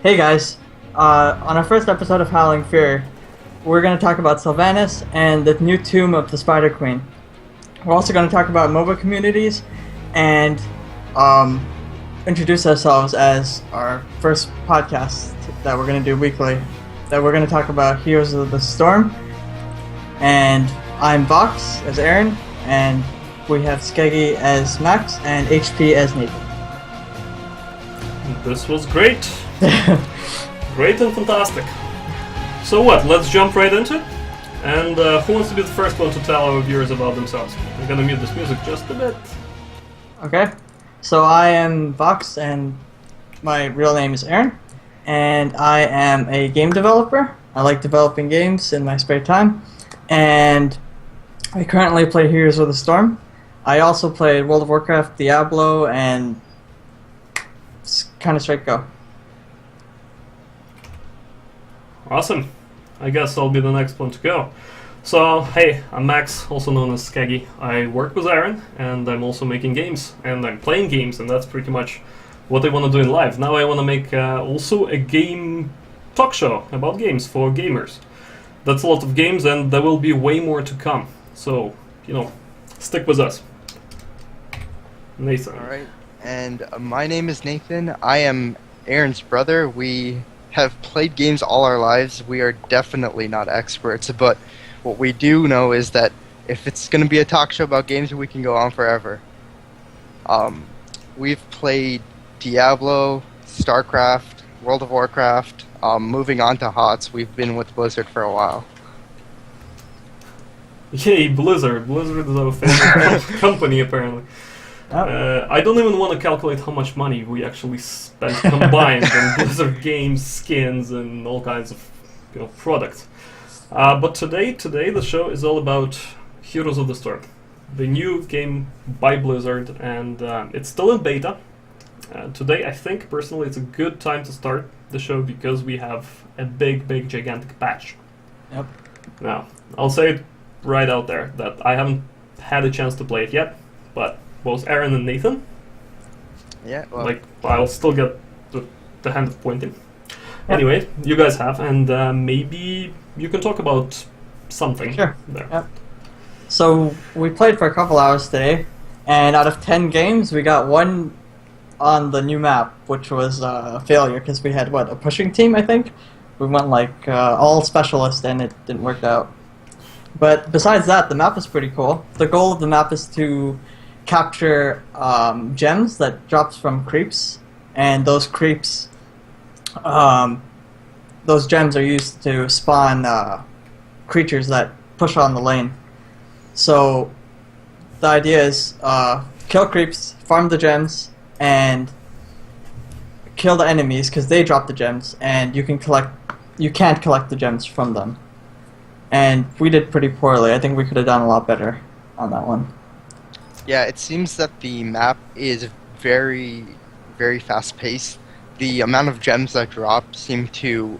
Hey guys, on our first episode of Howling, we're going to talk about Sylvanas and the new tomb of the Spider Queen. We're also going to talk about MOBA communities and introduce ourselves as our first podcast that we're going to do weekly. That we're going to talk about Heroes of the Storm. And I'm Vox as Aaron, and we have Skeggy as Max and HP as Nathan. This was great. Great and fantastic. So what, let's jump right into it? And who wants to be the first one to tell our viewers about themselves? I'm gonna mute this music just a bit. Okay, so I am Vox, and my real name is Aaron, and I am a game developer. I like developing games in my spare time, and I currently play Heroes of the Storm. I also played World of Warcraft, Diablo, and Counter-Strike Go. Awesome. I guess I'll be the next one to go. So, hey, I'm Max, also known as Skeggy. I work with Aaron, and I'm also making games, and I'm playing games, and that's pretty much what I want to do in life. Now I want to make also a game talk show about games for gamers. That's a lot of games, and there will be way more to come. So, stick with us. Nathan. Alright, and my name is Nathan. I am Aaron's brother. We have played games all our lives. We are definitely not experts, but what we do know is that if it's going to be a talk show about games, we can go on forever. We've played Diablo, StarCraft, World of Warcraft. Moving on to HOTS, we've been with Blizzard for a while. Yay, Blizzard. Blizzard is our favorite company, apparently. I don't even want to calculate how much money we actually spent combined on Blizzard games, skins, and all kinds of products. But today the show is all about Heroes of the Storm, the new game by Blizzard, and it's still in beta. Today, I think, personally, it's a good time to start the show because we have a big, gigantic patch. Yep. Now, I'll say it right out there that I haven't had a chance to play it yet, but both Aaron and Nathan, Yeah, well, I'll still get the hand of pointing. Anyway, you guys have, and maybe you can talk about something Sure. there. Yep. So we played for a couple hours today, and out of 10 games, we got one on the new map, which was a failure because we had, a pushing team, I think? We went all specialists, and it didn't work out. But besides that, the map is pretty cool. The goal of the map is to capture gems that drops from creeps, and those creeps, those gems are used to spawn creatures that push on the lane. So the idea is kill creeps, farm the gems, and kill the enemies because they drop the gems, and you can't collect the gems from them. And we did pretty poorly. I think we could have done a lot better on that one. yeah, it seems that the map is very, very fast-paced. The amount of gems that drop seem to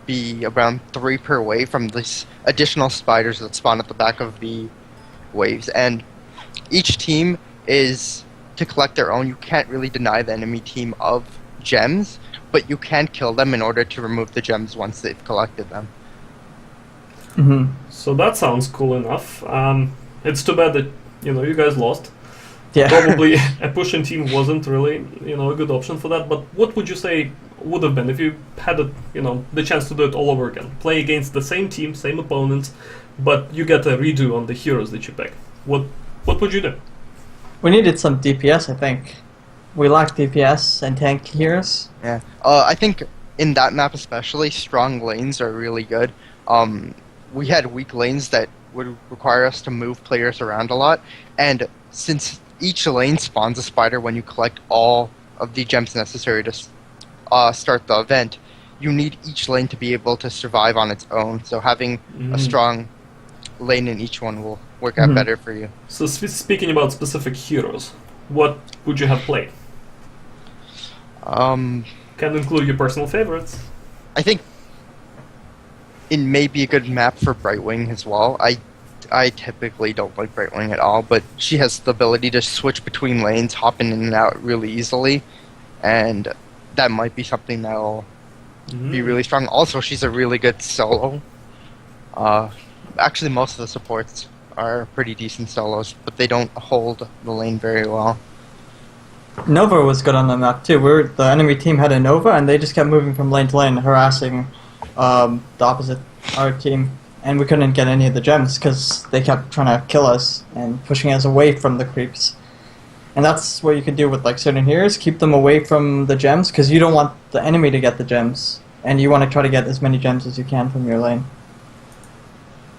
be around 3 per wave from these additional spiders that spawn at the back of the waves. And each team is to collect their own. You can't really deny the enemy team of gems, but you can kill them in order to remove the gems once they've collected them. Mm-hmm. So that sounds cool enough. It's too bad that you guys lost. Yeah. Probably a pushing team wasn't really a good option for that. But what would you say would have been if you had the chance to do it all over again? Play against the same team, same opponents, but you get a redo on the heroes that you pick. What would you do? We needed some DPS, I think. We lacked DPS and tank heroes. Yeah, I think in that map especially, strong lanes are really good. We had weak lanes that would require us to move players around a lot, and since each lane spawns a spider when you collect all of the gems necessary to start the event, you need each lane to be able to survive on its own, so having a strong lane in each one will work out better for you. So speaking about specific heroes, what would you have played? Can include your personal favorites. I think it may be a good map for Brightwing as well. I typically don't like Brightwing at all, but she has the ability to switch between lanes, hop in and out really easily, and that might be something that'll be really strong. Also, she's a really good solo. Actually, most of the supports are pretty decent solos, but they don't hold the lane very well. Nova was good on the map too. The enemy team had a Nova, and they just kept moving from lane to lane, harassing the opposite our team, and we couldn't get any of the gems because they kept trying to kill us and pushing us away from the creeps. And that's what you can do with like certain heroes: keep them away from the gems because you don't want the enemy to get the gems, and you want to try to get as many gems as you can from your lane.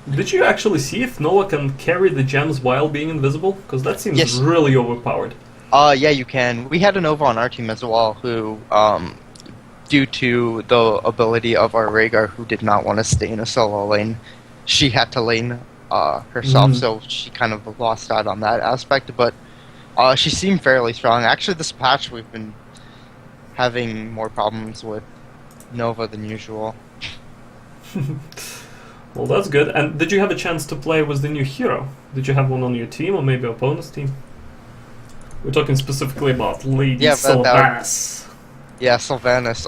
Did you actually see if Noah can carry the gems while being invisible? Because that seems really overpowered. Yeah, you can. We had a Nova on our team as well who, due to the ability of our Rhaegar who did not want to stay in a solo lane, she had to lane herself, so she kind of lost out on that aspect, but she seemed fairly strong. Actually, this patch we've been having more problems with Nova than usual. Well, that's good. And did you have a chance to play with the new hero? Did you have one on your team or maybe opponent's team? We're talking specifically about Lady Sylvanas. Yeah, Sylvanas.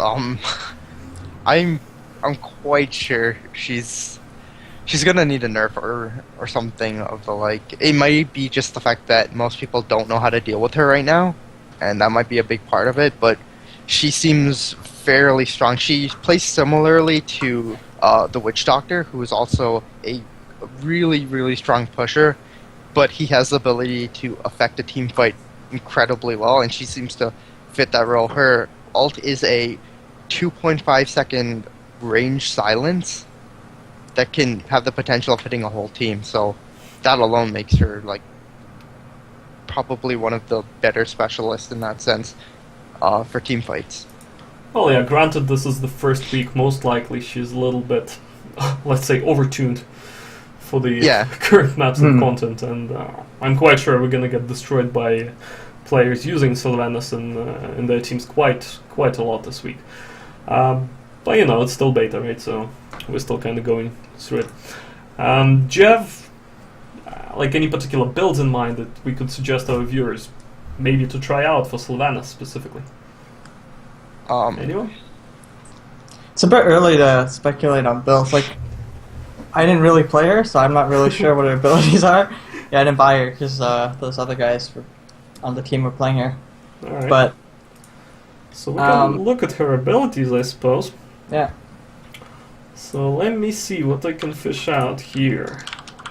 I'm quite sure she's gonna need a nerf or something of the like. It might be just the fact that most people don't know how to deal with her right now, and that might be a big part of it. But she seems fairly strong. She plays similarly to the Witch Doctor, who is also a really, really strong pusher, but he has the ability to affect a team fight incredibly well, and she seems to fit that role. Her ult is a 2.5 second range silence that can have the potential of hitting a whole team, so that alone makes her like probably one of the better specialists in that sense for team fights. Well, yeah, granted this is the first week, most likely she's a little bit, let's say, overtuned for the current maps and content, and I'm quite sure we're gonna get destroyed by players using Sylvanas in their teams quite a lot this week. But you know, it's still beta, right? So we're still kind of going through it. Do you have like any particular builds in mind that we could suggest our viewers maybe to try out for Sylvanas specifically? Anyone? It's a bit early to speculate on builds. Like, I didn't really play her, so I'm not really sure what her abilities are. Yeah, I didn't buy her because those other guys on the team were playing her. All right. But so we can look at her abilities, I suppose. Yeah. So let me see what I can fish out here.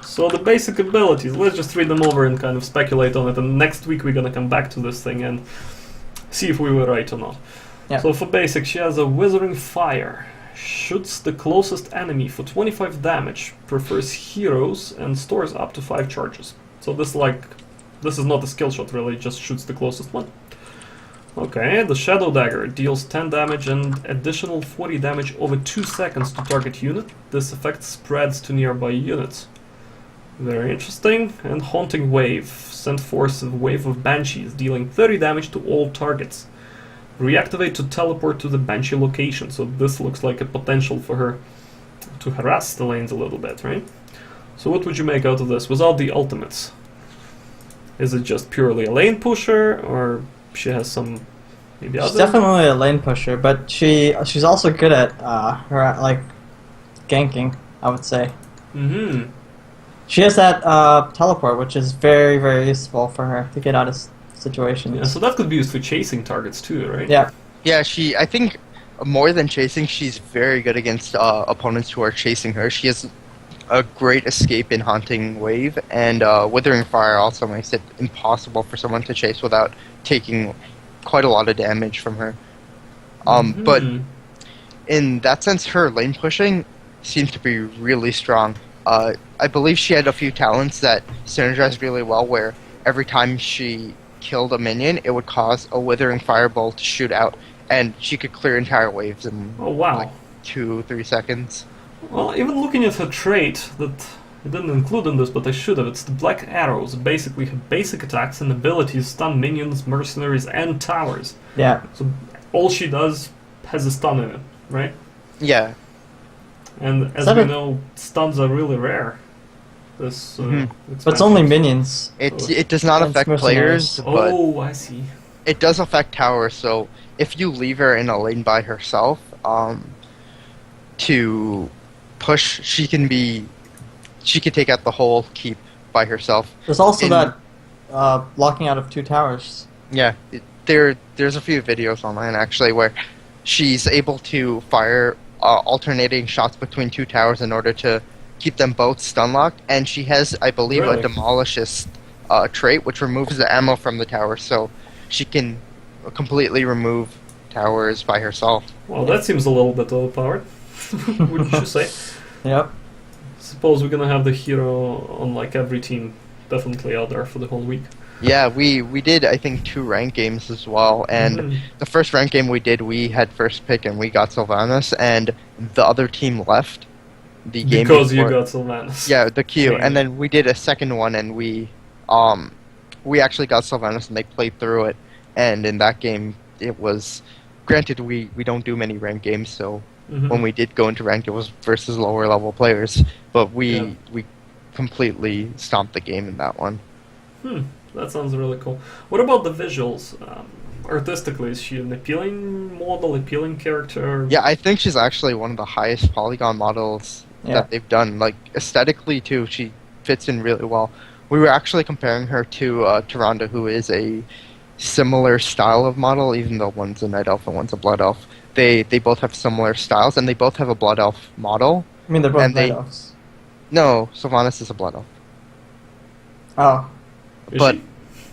So the basic abilities, let's just read them over and kind of speculate on it, and next week we're gonna come back to this thing and see if we were right or not. Yeah. So for basic, she has a Withering Fire, shoots the closest enemy for 25 damage, prefers heroes, and stores up to 5 charges. So this is not a skill shot really, it just shoots the closest one. Okay, the Shadow Dagger deals 10 damage and additional 40 damage over 2 seconds to target unit. This effect spreads to nearby units. Very interesting. And Haunting Wave, send forth a wave of banshees, dealing 30 damage to all targets. Reactivate to teleport to the Banshee location, so this looks like a potential for her to harass the lanes a little bit, right? So what would you make out of this without the ultimates? Is it just purely a lane pusher, or she has some maybe other? She's definitely a lane pusher, but she's also good at her like ganking, I would say. Mm-hmm. She has that teleport, which is very, very useful for her to get out of situations. Yeah, so that could be used for chasing targets too, right? Yeah. Yeah, I think more than chasing, she's very good against opponents who are chasing her. She has a great escape in Haunting Wave, and Withering Fire also makes it impossible for someone to chase without taking quite a lot of damage from her. But in that sense, her lane pushing seems to be really strong. I believe she had a few talents that synergized really well, where every time she killed a minion, it would cause a Withering Fireball to shoot out, and she could clear entire waves in like 2-3 seconds. Well, even looking at her trait, that I didn't include in this, but I should have, it's the Black Arrows. Basically, her basic attacks and abilities stun minions, mercenaries, and towers. Yeah. So all she does has a stun in it, right? Yeah. And as we know, stuns are really rare. This, but it's only minions. It does not affect players, but I see. it does affect towers, so if you leave her in a lane by herself, to push. She can take out the whole keep by herself. There's also that blocking out of 2 towers. Yeah, there's a few videos online actually where she's able to fire alternating shots between 2 towers in order to keep them both stun locked, and she has, I believe, Really? a demolishist trait which removes the ammo from the tower, so she can completely remove towers by herself. Well, that seems a little bit overpowered, wouldn't you say? Yep. Suppose we're gonna have the hero on like every team definitely out there for the whole week. Yeah, we did, I think, 2 ranked games as well, and the first ranked game we did, we had first pick and we got Sylvanas, and the other team left the game Because you before. got Sylvanas. Yeah, the queue, Maybe. and then we did a second one, and we actually got Sylvanas, and they played through it, and in that game, it was, granted, we don't do many ranked games, so when we did go into ranked, it was versus lower level players, but we completely stomped the game in that one. That sounds really cool. What about the visuals? Artistically, is she an appealing model, appealing character? Yeah, I think she's actually one of the highest polygon models that they've done. Like, aesthetically, too, she fits in really well. We were actually comparing her to Tyrande, who is a similar style of model, even though one's a Night Elf and one's a Blood Elf. They both have similar styles, and they both have a Blood Elf model. I mean, they're both And Night Elves. No, Sylvanas is a Blood Elf. Oh. Is But, she?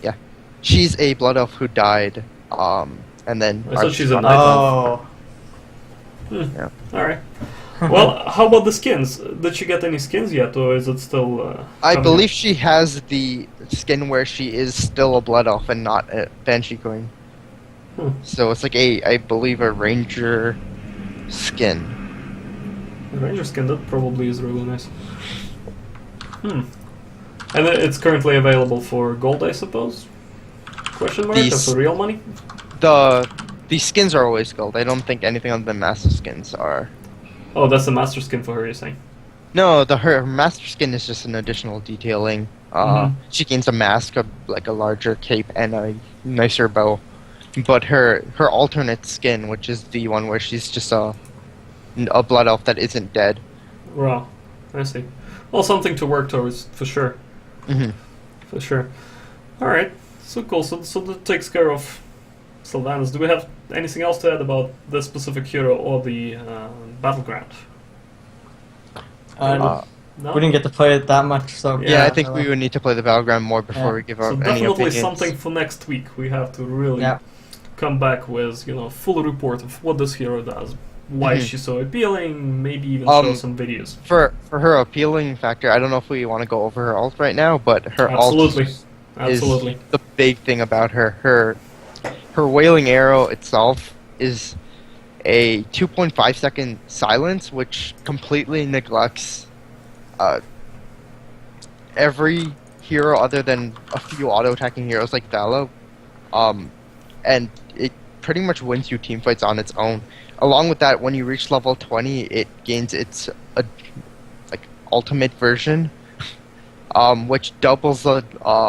yeah. She's a Blood Elf who died, and then... I thought she's a Night Elf. Oh. Yeah. Alright. Well, how about the skins? Did she get any skins yet, or is it still... I coming believe up? she has the skin where she is still a Blood Elf and not a Banshee Queen. So it's like I believe a Ranger skin. The Ranger skin, that probably is really nice. And it's currently available for gold, I suppose? Question mark? That's for real money? The skins are always gold. I don't think anything other than master skins are. Oh, that's the master skin for her, you're saying? No, her master skin is just an additional detailing. She gains a mask, like a larger cape, and a nicer bow. But her alternate skin, which is the one where she's just a Blood Elf that isn't dead. Wow, I see. Well, something to work towards, for sure. For sure. Alright, so cool. So that takes care of Sylvanas. Do we have anything else to add about this specific hero or the battleground? No? We didn't get to play it that much, so... Yeah, I think we would need to play the Battleground more before we give So out any definitely opinions. something for next week. We have to really come back with, full report of what this hero does. Why is she so appealing? Maybe even show some videos. For her appealing factor, I don't know if we want to go over her ult right now, but her Absolutely. ult is the big thing about her. Her Wailing Arrow itself is a 2.5 second silence, which completely neglects every hero other than a few auto-attacking heroes like Thala. And it pretty much wins you teamfights on its own. Along with that, when you reach level 20, it gains its ultimate version, which doubles the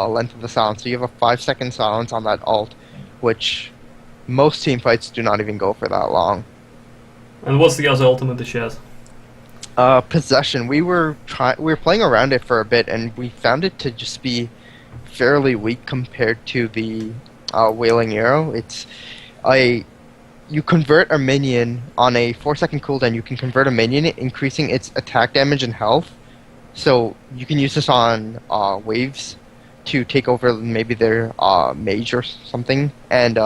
length of the silence. So you have a 5-second silence on that ult, which most teamfights do not even go for that long. And what's the other ultimate that she has? Possession. We were playing around it for a bit, and we found it to just be fairly weak compared to the Wailing Arrow. You convert a minion on a 4-second cooldown. You can convert a minion, increasing its attack damage and health. So you can use this on waves to take over maybe their mage or something, and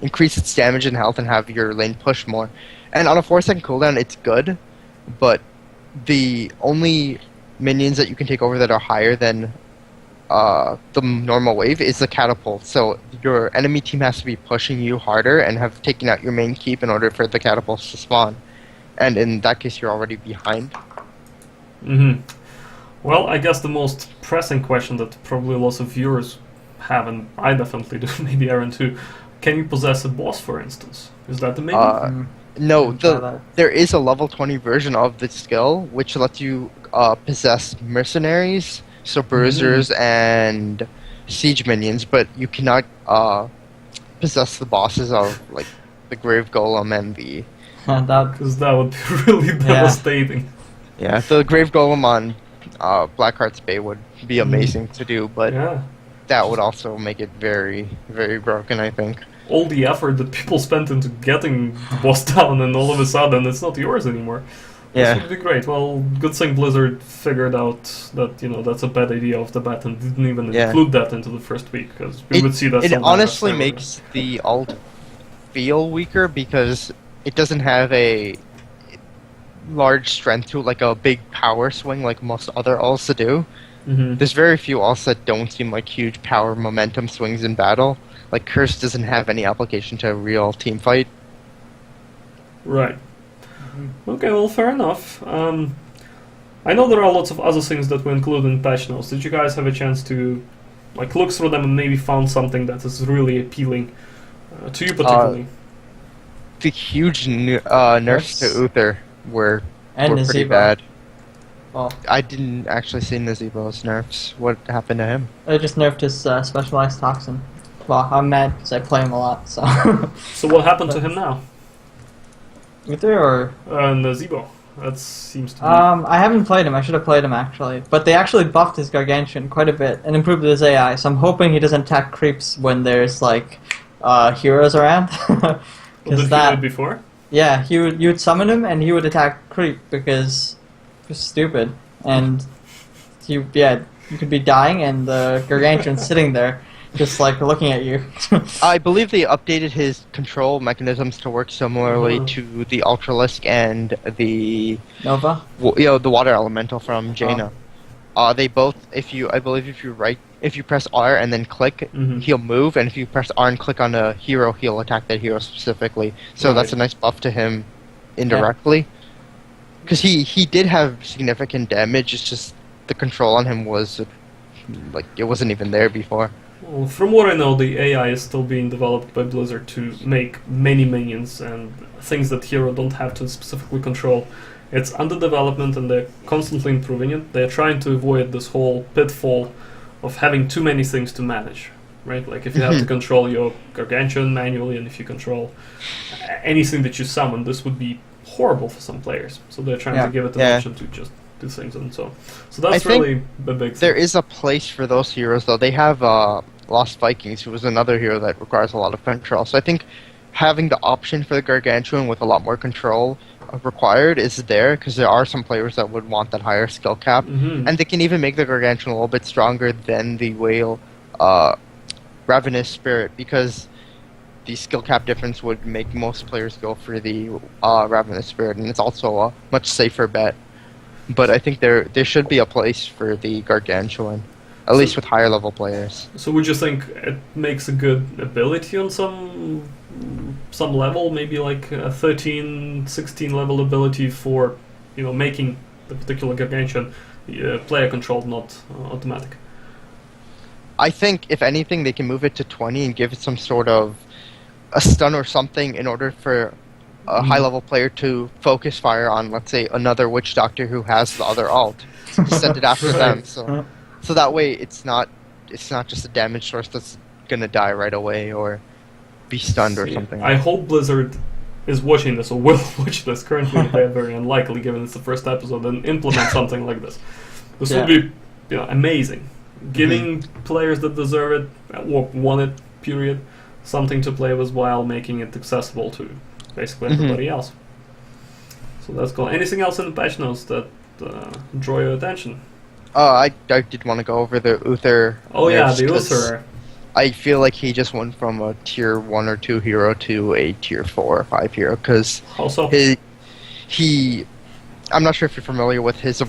increase its damage and health and have your lane push more. And on a 4-second cooldown, it's good, but the only minions that you can take over that are higher than the normal wave is the catapult. So your enemy team has to be pushing you harder and have taken out your main keep in order for the catapults to spawn. And in that case, you're already behind. Well, I guess the most pressing question that probably lots of viewers have, and I definitely do, maybe Aaron too, can you possess a boss, for instance? Is that the main? No, there is a level 20 version of the skill which lets you possess mercenaries, so bruisers and siege minions, but you cannot possess the bosses of like the Grave Golem and the that because that would be really devastating. Yeah, the Grave Golem on Blackheart's Bay would be amazing to do, but Yeah. that would also make it very, very broken, I think. All the effort that people spent into getting the boss down, and all of a sudden it's not yours anymore. Yeah. This would be great. Well, good thing Blizzard figured out that that's a bad idea off the bat and didn't even include that into the first week, because we would see that. It sometime honestly after. makes the alt feel weaker because it doesn't have a large strength to it, like a big power swing like most other alts do. Mhm. There's very few alts that don't seem like huge power momentum swings in battle. Like Curse doesn't have any application to a real team fight. Right. Okay, well, fair enough. I know there are lots of other things that we include in patch notes. Did you guys have a chance to look through them and maybe found something that is really appealing to you particularly? The huge nerfs to Uther were pretty Nazebo. bad. Well, I didn't actually see Nazebo's nerfs. What happened to him? I just nerfed his specialized toxin. Well, I'm mad because I play him a lot, so... So what happened to him now? Uther or... Nazebo. That seems to be... I haven't played him. I should have played him, actually. But they actually buffed his Gargantuan quite a bit and improved his AI, so I'm hoping he doesn't attack creeps when there's, heroes around. What did he do it before? Yeah, you would summon him and he would attack creep because he's stupid. And you could be dying and the Gargantuan's sitting there just looking at you. I believe they updated his control mechanisms to work similarly to the Ultralisk and the Nova? the water elemental from Jaina. They both, if you press R and then click, he'll move, and if you press R and click on a hero, he'll attack that hero specifically. So that's a nice buff to him indirectly. Because he did have significant damage, it's just the control on him was, it wasn't even there before. Well, from what I know, the AI is still being developed by Blizzard to make many minions and things that hero don't have to specifically control. It's under development and they're constantly improving it. They're trying to avoid this whole pitfall of having too many things to manage, right? Like if you have to control your Gargantuan manually and if you control anything that you summon, this would be horrible for some players. So they're trying to give it an option to just do things and so that's really the big thing. There is a place for those heroes though. They have Lost Vikings, who is another hero that requires a lot of control. So I think having the option for the Gargantuan with a lot more control required is there, because there are some players that would want that higher skill cap, and they can even make the Gargantuan a little bit stronger than the Whale Ravenous Spirit, because the skill cap difference would make most players go for the Ravenous Spirit, and it's also a much safer bet. But I think there should be a place for the Gargantuan, at least with higher level players. So would you think it makes a good ability on some level, maybe like a 13, 16 level ability for making the particular Gargantuan player controlled, not automatic? I think if anything they can move it to 20 and give it some sort of a stun or something in order for a high level player to focus fire on, let's say, another Witch Doctor who has the other alt. Send it after them. So that way it's not just a damage source that's gonna die right away or be stunned or something. I hope Blizzard is watching this or will watch this. Currently they're very unlikely given it's the first episode and implement something like this. This would be amazing. Giving players that deserve it or want it, period, something to play with while making it accessible to basically everybody else. So that's cool. Anything else in the patch notes that draw your attention? I did want to go over the Uther. Oh yeah, the Uther. I feel like he just went from a tier 1 or 2 hero to a tier 4 or 5 hero, because he I'm not sure if you're familiar with his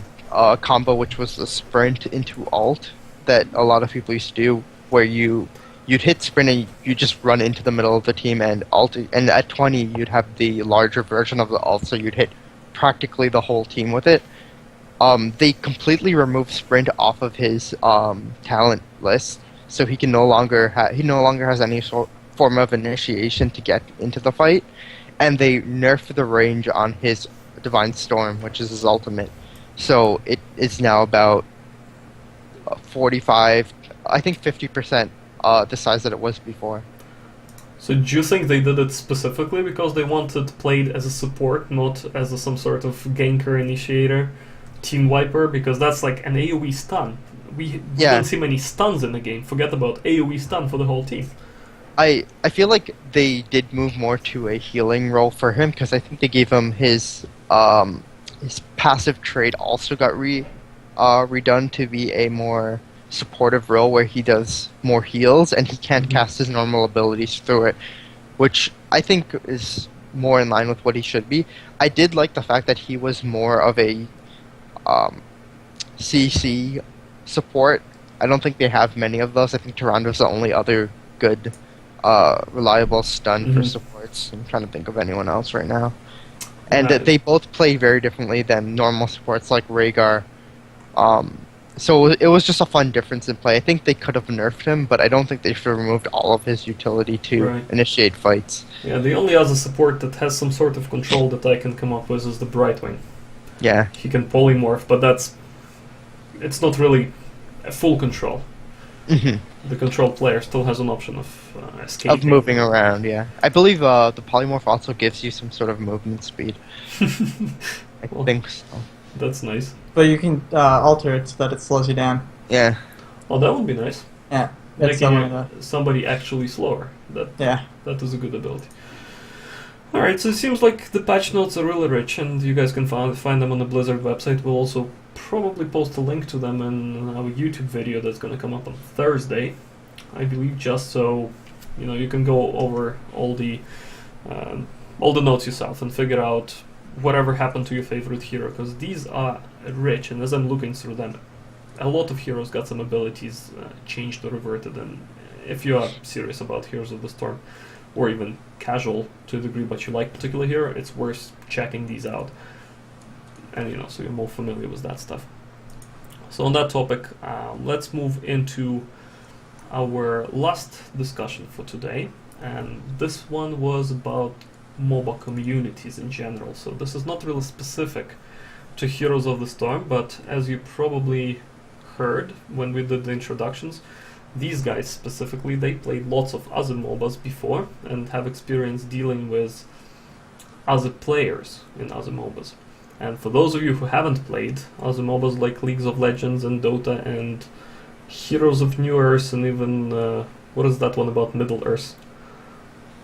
combo, which was the sprint into alt that a lot of people used to do, where you'd hit sprint and you just run into the middle of the team and alt, and at 20 you'd have the larger version of the alt, so you'd hit practically the whole team with it. They completely removed sprint off of his talent list, so he no longer has any form of initiation to get into the fight, and they nerfed the range on his Divine Storm, which is his ultimate. So it is now about 45, I think 50% the size that it was before. So do you think they did it specifically because they wanted played as a support, not as some sort of ganker initiator, team wiper? Because that's like an AoE stun. We didn't see many stuns in the game. Forget about AoE stun for the whole team. I feel like they did move more to a healing role for him because I think they gave him his passive trait also got redone to be a more supportive role where he does more heals and he can't cast his normal abilities through it, which I think is more in line with what he should be. I did like the fact that he was more of a CC support. I don't think they have many of those. I think Tyrando's the only other good reliable stun for supports. I'm trying to think of anyone else right now. And they both play very differently than normal supports like Rhaegar. So it was just a fun difference in play. I think they could have nerfed him, but I don't think they should have removed all of his utility to initiate fights. Yeah, the only other support that has some sort of control that I can come up with is the Brightwing. Yeah. He can polymorph, but it's not really a full control. The controlled player still has an option of escaping. Of moving around, yeah. I believe the polymorph also gives you some sort of movement speed. I think so. That's nice. But you can alter it so that it slows you down. Yeah. Oh, that would be nice. Yeah. Making somebody actually slower. That is a good ability. Alright, so it seems like the patch notes are really rich, and you guys can find them on the Blizzard website. We'll also probably post a link to them in our YouTube video that's going to come up on Thursday, I believe, just so you can go over all the notes yourself and figure out whatever happened to your favorite hero, because these are rich, and as I'm looking through them, a lot of heroes got some abilities changed or reverted, and if you are serious about Heroes of the Storm, or even casual to a degree, but you like particular hero, it's worth checking these out. And so you're more familiar with that stuff. So on that topic, let's move into our last discussion for today, and this one was about MOBA communities in general. So this is not really specific to Heroes of the Storm, but as you probably heard when we did the introductions, these guys specifically, they played lots of other MOBAs before and have experience dealing with other players in other MOBAs. And for those of you who haven't played other MOBAs like Leagues of Legends and Dota and Heroes of New Earth and even, what is that one about Middle Earth?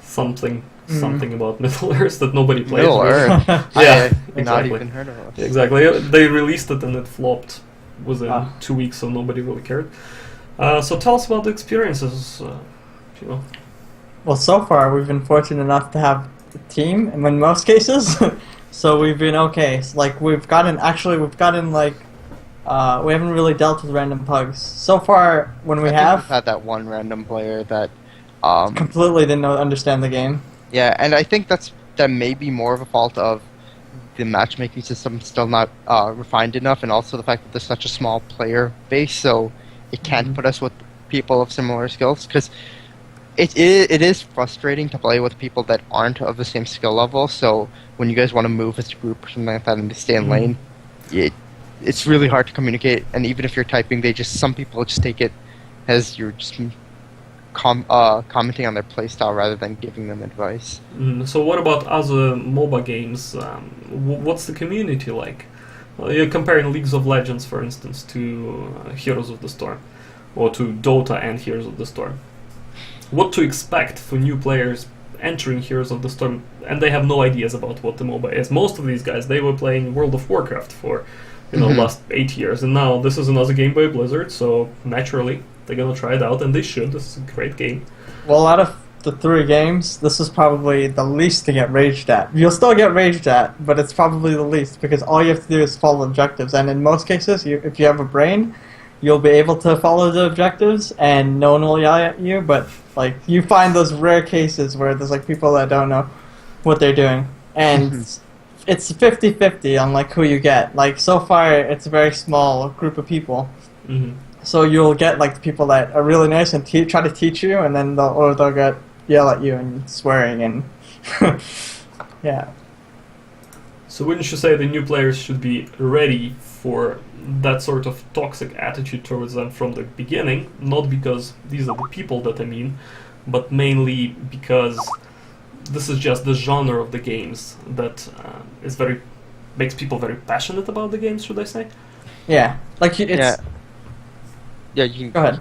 Something about Middle Earth that nobody plays. Middle Earth? Yeah, exactly. Not even heard of it. Exactly. They released it and it flopped within 2 weeks, so nobody really cared. So tell us about the experiences, Well, so far we've been fortunate enough to have a team, and in most cases, so we've been okay. So, like we haven't really dealt with random pugs so far. When we I think we've had that one random player that completely didn't understand the game. Yeah, and I think that may be more of a fault of the matchmaking system still not refined enough, and also the fact that there's such a small player base, so it can't put us with people of similar skills, because it is frustrating to play with people that aren't of the same skill level. So when you guys want to move as a group or something like that and they stay in lane, it's really hard to communicate. And even if you're typing, some people just take it as you're just commenting on their playstyle rather than giving them advice. So what about other MOBA games? What's the community like? You're comparing Leagues of Legends, for instance, to Heroes of the Storm, or to Dota and Heroes of the Storm. What to expect for new players entering Heroes of the Storm, and they have no ideas about what the MOBA is. Most of these guys, they were playing World of Warcraft for last 8 years, and now this is another game by Blizzard, so naturally they're gonna try it out, and they should. This is a great game. Well, out of the 3 games, this is probably the least to get raged at. You'll still get raged at, but it's probably the least, because all you have to do is follow objectives, and in most cases, if you have a brain, you'll be able to follow the objectives, and no one will yell at you, but like you find those rare cases where there's like people that don't know what they're doing, and it's 50-50 on like who you get. Like so far, it's a very small group of people. So you'll get like the people that are really nice and try to teach you, and then they'll yell at you and swearing and yeah. So wouldn't you say the new players should be ready for that sort of toxic attitude towards them from the beginning? Not because these are the people that I mean, but mainly because this is just the genre of the games that makes people very passionate about the games, should I say? Yeah, like it's. Yeah. Yeah, you can Go ahead.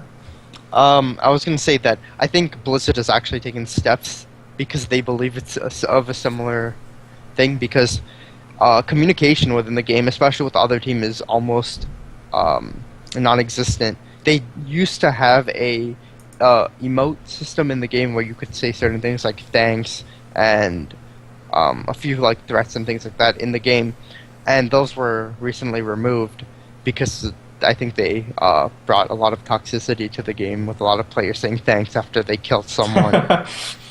I was going to say that I think Blizzard has actually taken steps because they believe it's of a similar thing, because communication within the game, especially with the other team, is almost non-existent. They used to have a emote system in the game where you could say certain things like thanks and a few like threats and things like that in the game, and those were recently removed because I think they brought a lot of toxicity to the game, with a lot of players saying thanks after they killed someone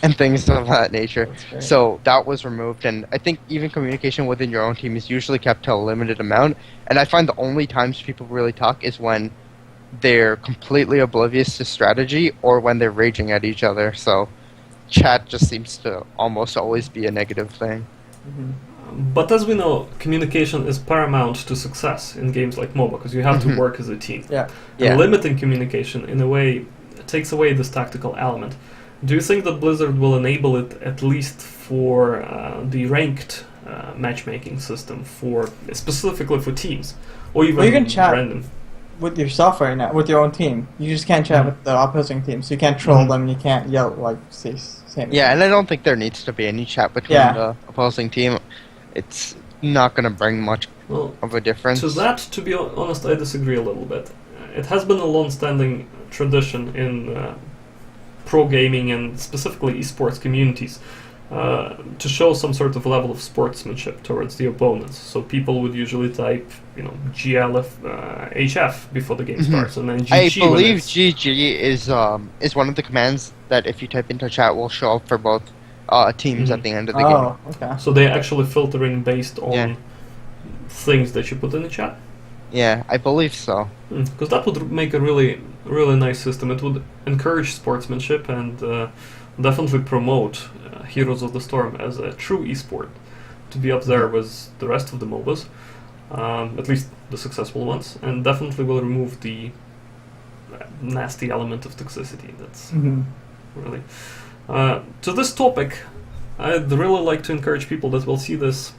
and things of that nature. So that was removed, and I think even communication within your own team is usually kept to a limited amount. And I find the only times people really talk is when they're completely oblivious to strategy or when they're raging at each other. So chat just seems to almost always be a negative thing. Mm-hmm. But as we know, communication is paramount to success in games like MOBA, because you have to work as a team. Yeah. And limiting communication, in a way, takes away this tactical element. Do you think that Blizzard will enable it, at least for the ranked matchmaking system, specifically for teams, or even you can chat random? With yourself right now, with your own team. You just can't chat with the opposing team, so you can't troll them, you can't yell, like, say Yeah, and I don't think there needs to be any chat between the opposing team. It's not going to bring much of a difference. To that, to be honest, I disagree a little bit. It has been a long-standing tradition in pro gaming and specifically esports communities to show some sort of level of sportsmanship towards the opponents. So people would usually type, GLF, HF before the game starts, and then GG. I believe GG is one of the commands that if you type into chat will show up for both teams at the end of the game. Okay. So they actually filtering based on things that you put in the chat? Yeah, I believe so. Because that would make a really, really nice system. It would encourage sportsmanship and definitely promote Heroes of the Storm as a true esport, to be up there with the rest of the MOBAs, at least the successful ones, and definitely will remove the nasty element of toxicity. That's really... to this topic, I'd really like to encourage people that will see this,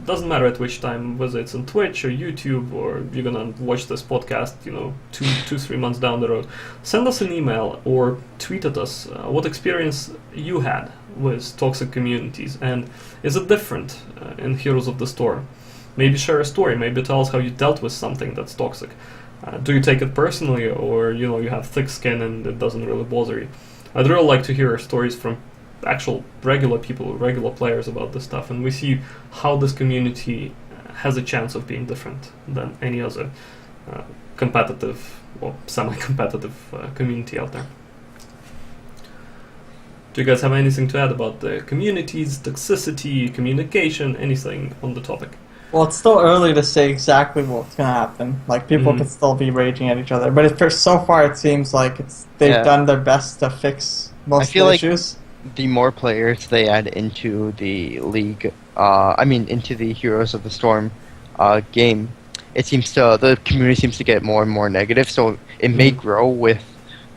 doesn't matter at which time, whether it's on Twitch or YouTube, or you're gonna watch this podcast, 2-3 months down the road. Send us an email or tweet at us what experience you had with toxic communities, and is it different in Heroes of the Storm? Maybe share a story, maybe tell us how you dealt with something that's toxic. Do you take it personally, or you have thick skin and it doesn't really bother you? I'd really like to hear stories from actual regular people, regular players about this stuff, and we see how this community has a chance of being different than any other competitive or semi-competitive community out there. Do you guys have anything to add about the communities, toxicity, communication, anything on the topic? Well, it's still early to say exactly what's going to happen. Like, people could still be raging at each other. But so far, it seems like they've done their best to fix most of the issues. The more players they add into the league, into the Heroes of the Storm game, the community seems to get more and more negative. So it may grow with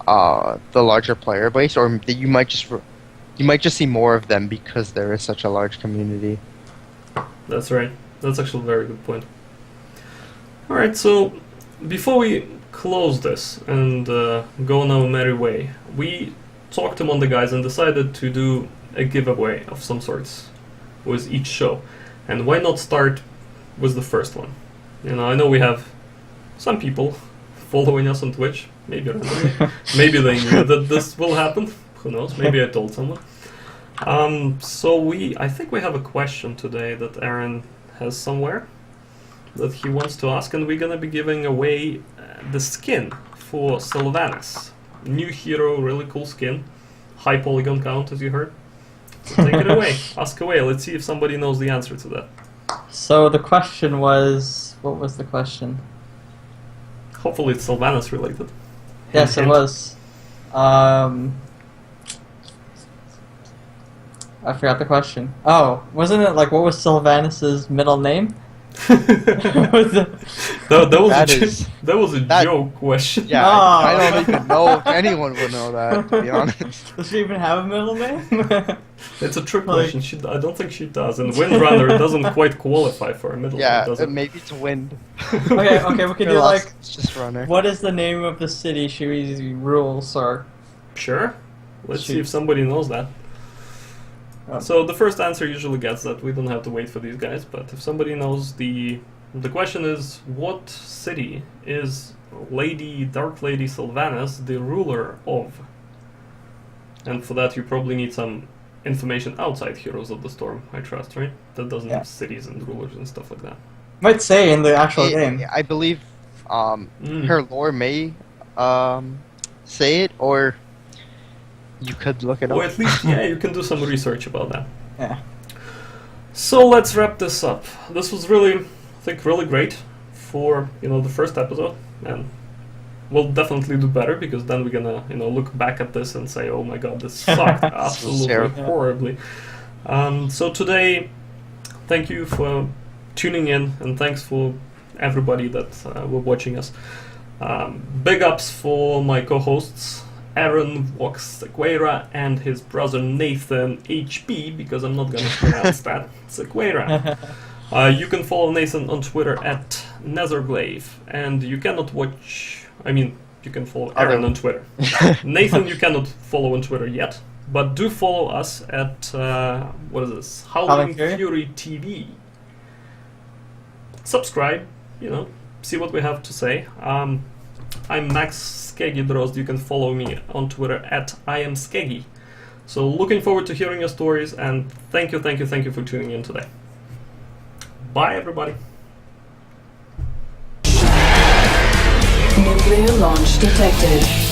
the larger player base, or you might just see more of them because there is such a large community. That's right. That's actually a very good point. Alright, so before we close this and go on our merry way, we talked among the guys and decided to do a giveaway of some sorts with each show. And why not start with the first one? I know we have some people following us on Twitch, maybe randomly. Maybe they knew that this will happen. Who knows? Maybe I told someone. I think we have a question today that Aaron has somewhere that he wants to ask, and we're gonna be giving away the skin for Sylvanas. New hero, really cool skin. High polygon count, as you heard. So take it away. Ask away. Let's see if somebody knows the answer to that. So the question was... What was the question? Hopefully it's Sylvanas related. Yes, it was. I forgot the question. Oh, wasn't it like, what was Sylvanas' middle name? That was a joke question. Yeah, Oh. I don't even know if anyone would know that, to be honest. Does she even have a middle name? It's a trick question. I don't think she does. And Windrunner doesn't quite qualify for a middle name, Yeah, does it? maybe it's wind. Okay, we can do like, It's just runner. what is the name of the city she rules, or... Sure. Let's see Shoot. if somebody knows that. Oh. So the first answer usually gets that. We don't have to wait for these guys. But if somebody knows, the question is, what city is Dark Lady Sylvanas the ruler of? And for that you probably need some information outside Heroes of the Storm, I trust, right? That doesn't have cities and rulers and stuff like that. Might say in the actual game. I believe her lore may say it, or you could look it up. Or at least, yeah, you can do some research about that. Yeah. So let's wrap this up. This was really, I think, really great for, the first episode, and we'll definitely do better, because then we're gonna, look back at this and say, oh my god, this sucked absolutely horribly. So today, thank you for tuning in, and thanks for everybody that were watching us. Big ups for my co-hosts, Aaron Vox Sequeira and his brother Nathan HB, because I'm not going to pronounce that, Sequeira. You can follow Nathan on Twitter at Netherglaive, and you cannot you can follow Aaron on Twitter. Nathan you cannot follow on Twitter yet, but do follow us at, what is this, Howling Fury TV. Subscribe, see what we have to say. I'm Max Skeggy Drozd. You can follow me on Twitter at IamSkeggy. So looking forward to hearing your stories, and thank you for tuning in today. Bye, everybody. Nuclear launch detected.